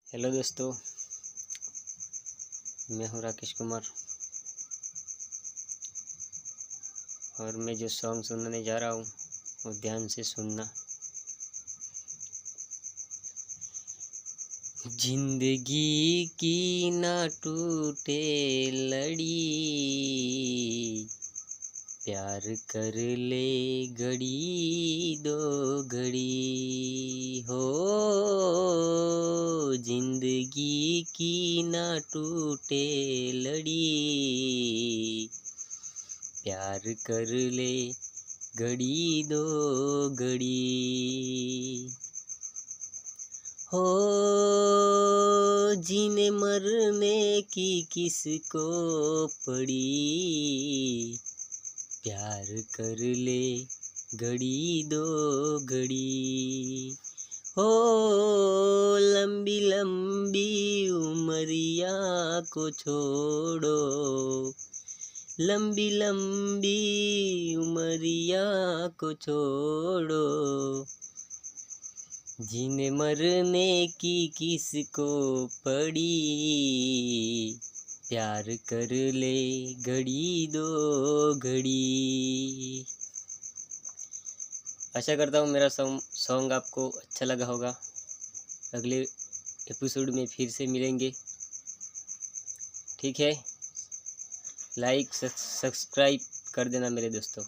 Hello दोस्तों, मैं हूं राकेश कुमार और मैं जो सॉन्ग सुनाने जा रहा हूं वो ध्यान से सुनना। जिंदगी की ना टूटे लड़ी, प्यार कर ले घड़ी दो घड़ी हो। जिंदगी की ना टूटे लड़ी, प्यार कर ले घड़ी दो घड़ी हो। जीने मरने की किसको पड़ी, प्यार कर ले घड़ी दो घड़ी हो। लंबी लंबी उमरिया को छोड़ो, लंबी लंबी उमरिया को छोड़ो। जीने मरने की किसको पड़ी, प्यार कर ले घड़ी दो घड़ी। आशा करता हूँ मेरा सॉन्ग आपको अच्छा लगा होगा। अगले एपिसोड में फिर से मिलेंगे, ठीक है। लाइक सब्सक्राइब कर देना मेरे दोस्तों।